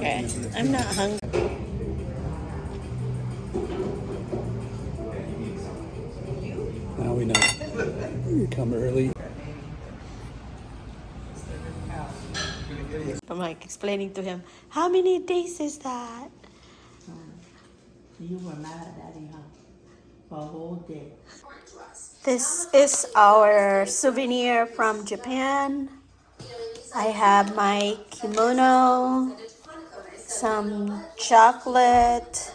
Okay, I'm not hungry. Now we know. You come early. I'm like explaining to him, how many days is that? You were mad at Daddy, huh? For a whole day. This is our souvenir from Japan. I have my kimono, some chocolate.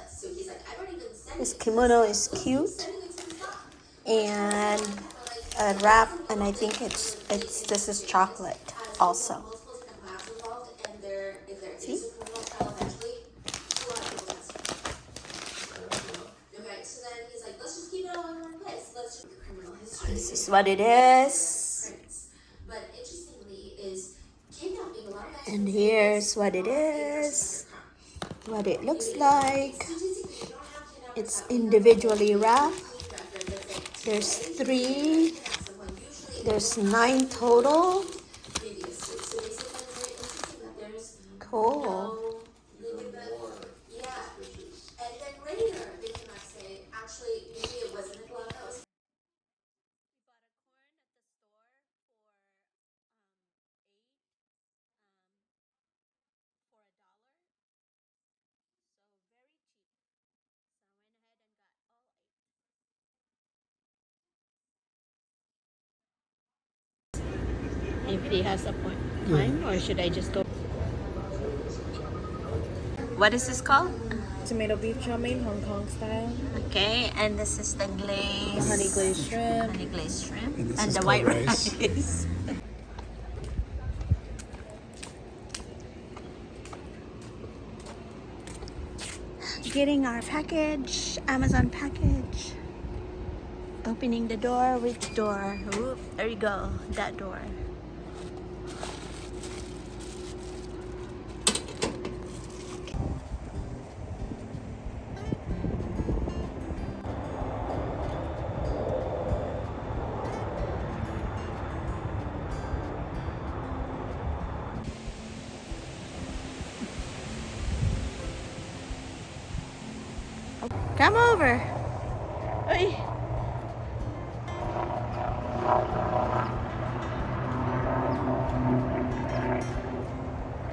This kimono is cute, and a wrap, and I think this is chocolate also. See? This is what it is. And here's what it is. What it looks like. It's individually wrapped. There's 3. There's 9 total. Cool. If he has a point time, or should I just go? What is this called? Tomato beef chow mein, Hong Kong style. Okay, and this is the glaze. Honey glazed shrimp. Honey glazed shrimp. And this And is the called white rice. rice. Getting our package, Amazon package. Opening the door. Which door? Oop, there you go. That door. Come over. Oy.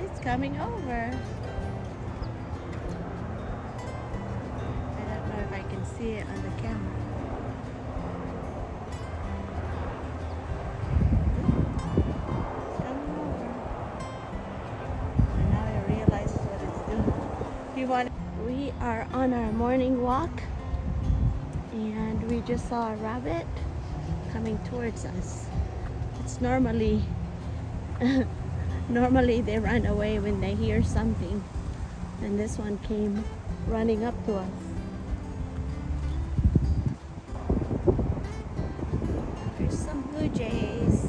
It's coming over. I don't know if I can see it on the camera. It's coming over. And now it realizes what it's doing. We are on our morning walk, and we just saw a rabbit coming towards us. It's normally they run away when they hear something, and this one came running up to us. There's some blue jays.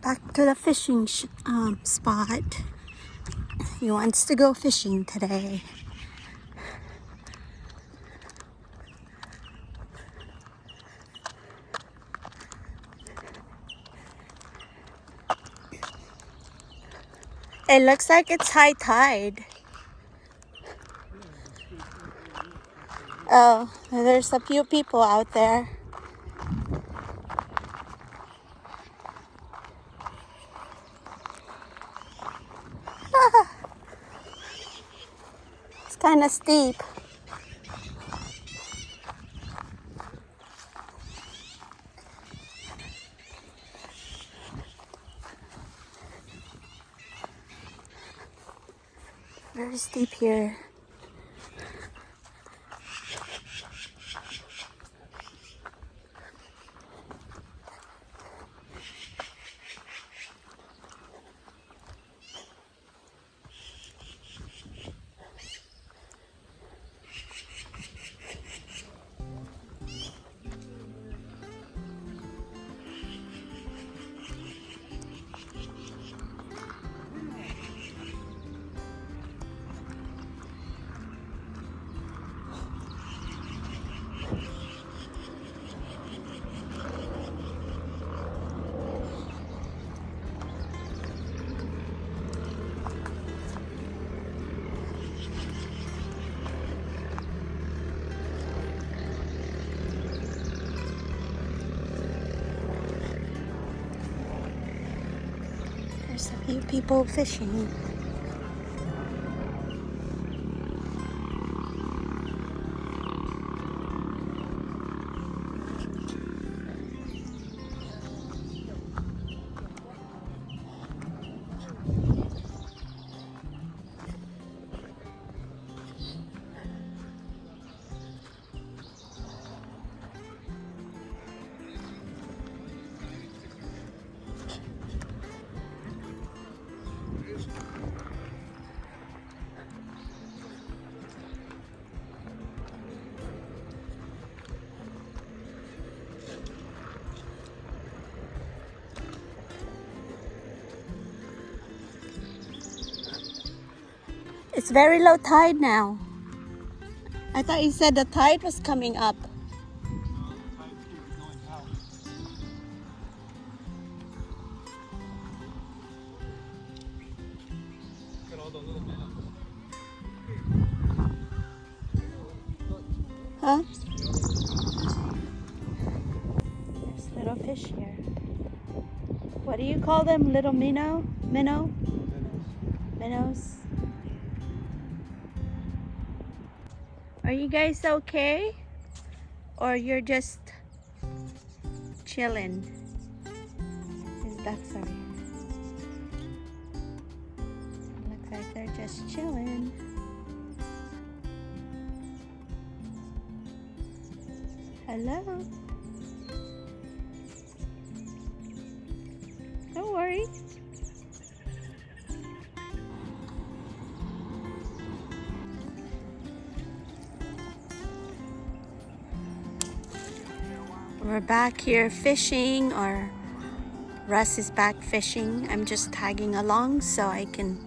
Back to the fishing spot. He wants to go fishing today. It looks like it's high tide. Oh, there's a few people out there. It's kind of steep. Very steep here. There's a few people fishing. It's very low tide now. I thought you said the tide was coming up. Huh? There's little fish here. What do you call them? Little minnow? Minnow? Minnows? Are you guys okay? Or you're just chilling? His ducks are here. Looks like they're just chilling. Hello? Don't worry. We're back here fishing, or Russ is back fishing. I'm just tagging along so I can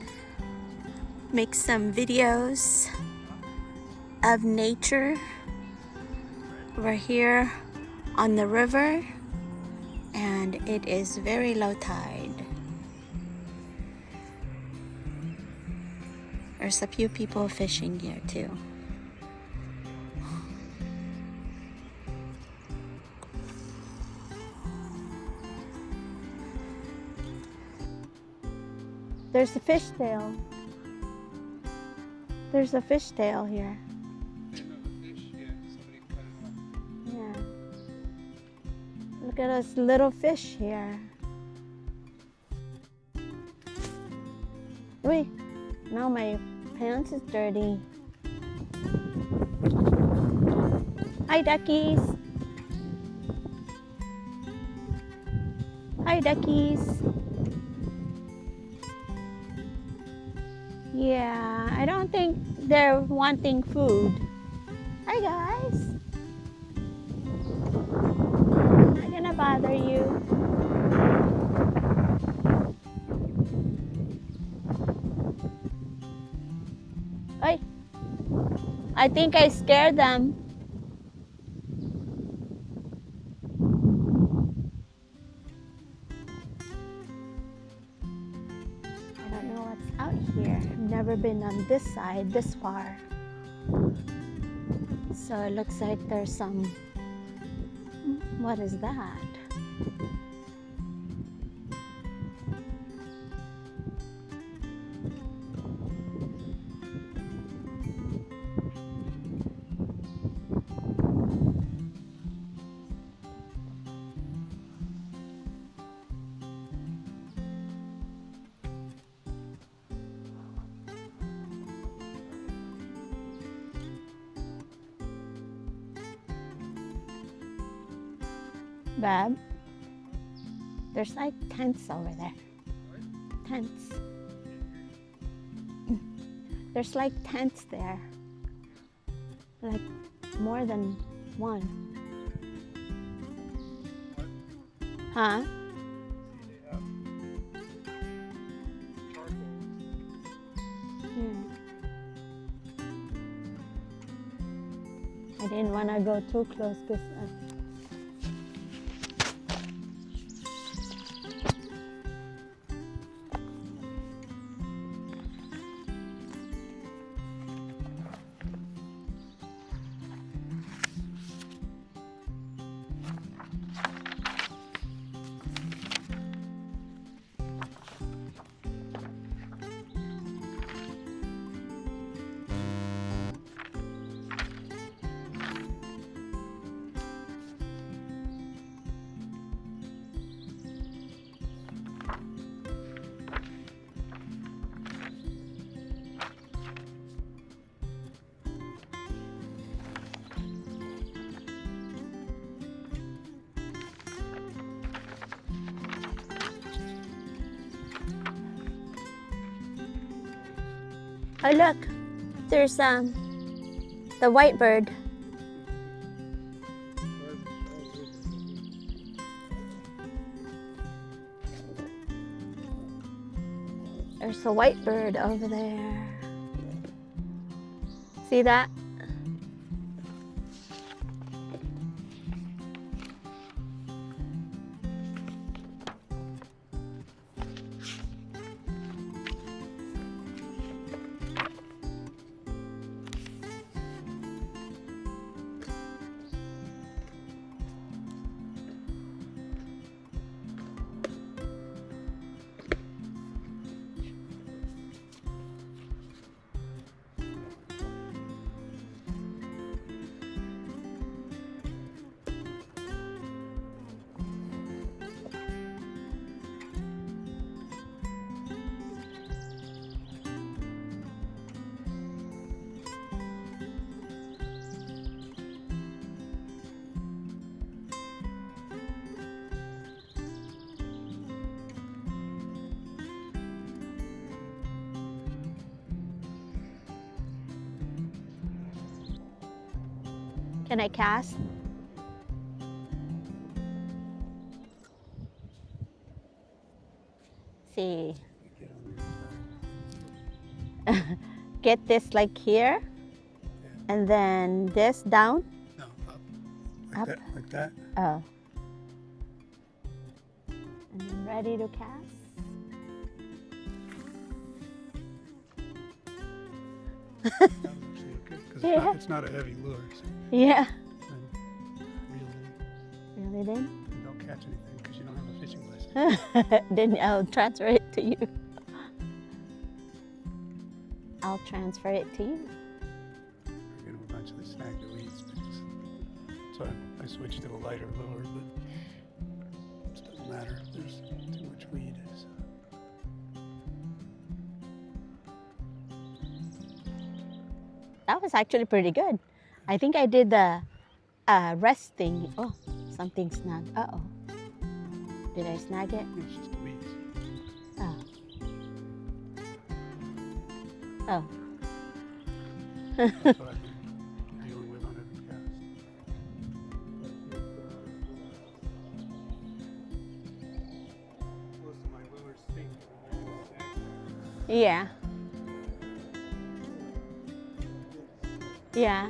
make some videos of nature. We're here on the river and it is very low tide. There's a few people fishing here too. There's a fishtail. There's a fishtail here. Yeah. Look at us little fish here. Wait, now my pants is dirty. Hi, duckies. Hi, duckies. Yeah, I don't think they're wanting food. Hi, guys. Not gonna bother you. Ay, I think I scared them. I don't know what's out here. I've never been on this side this far. So it looks like there's some, what is that? Bab, there's like tents over there. Tents. There's like tents there. Like more than one. Huh? Yeah. I didn't want to go too close because Oh look, there's the white bird. There's a white bird over there. See that? Can I cast? See. Get this like here, and then this down. No, up. Up. Like that. Oh. And then ready to cast. That was actually good because Yeah. it's not a heavy lure. So Yeah. reel it Really then? in. And don't catch anything because you don't have a fishing license. Then I'll transfer it to you. I'll transfer it to you. You're going to eventually snag the weeds. So I switched to a lighter lure, but it doesn't matter if there's too much weed. That was actually pretty good. I think I did the rest thing. Oh, something snagged. Uh-oh. Did I snag it? It's just the weeds. Oh. Oh. That's what I've been dealing with on every cast. Most of my lures sink. Yeah. Yeah.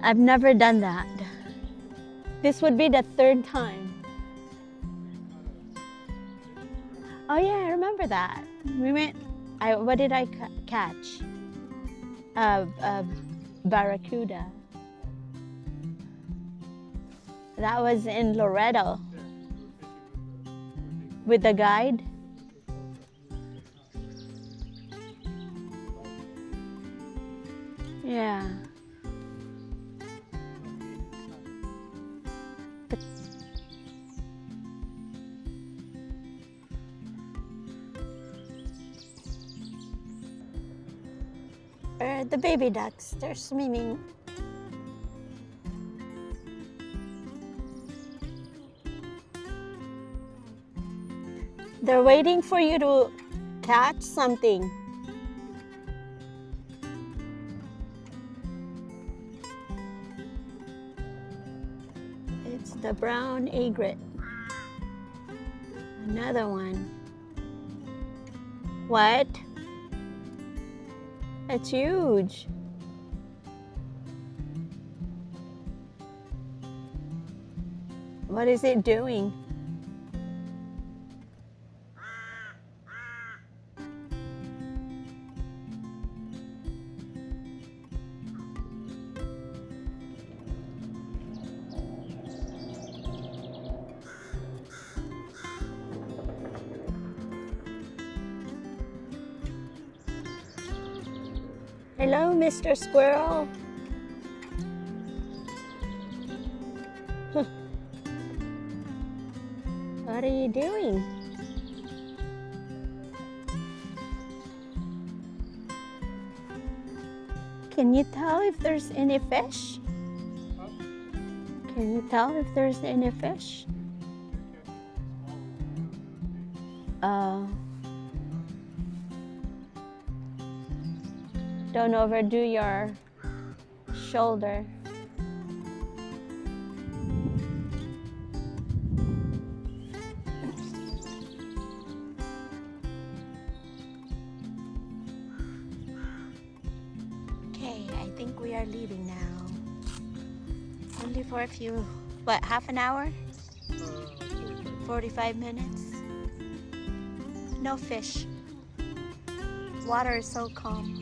I've never done that. This would be the third time. Oh yeah, I remember that. We went. What did I catch? Barracuda. That was in Loretto. With the guide. Yeah. The baby ducks, they're swimming. They're waiting for you to catch something. It's the brown egret. Another one. What? It's huge. What is it doing? Hello, Mr. Squirrel. What are you doing? Can you tell if there's any fish? Can you tell if there's any fish? Don't overdo your shoulder. Okay, I think we are leaving now. Only for a few, what, half an hour? 45 minutes. No fish. Water is so calm.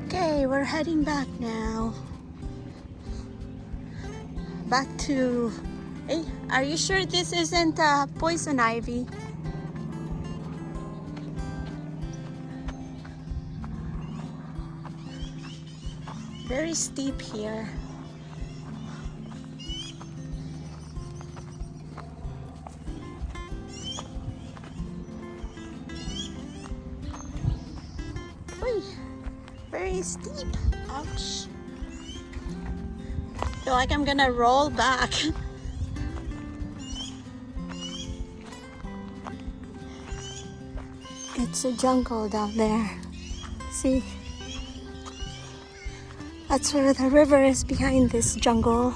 Okay, we're heading back now. Back to... Hey, are you sure this isn't poison ivy? Very steep here. Uy, very steep. Ouch. Feel like I'm gonna roll back. It's a jungle down there. See? That's where the river is, behind this jungle.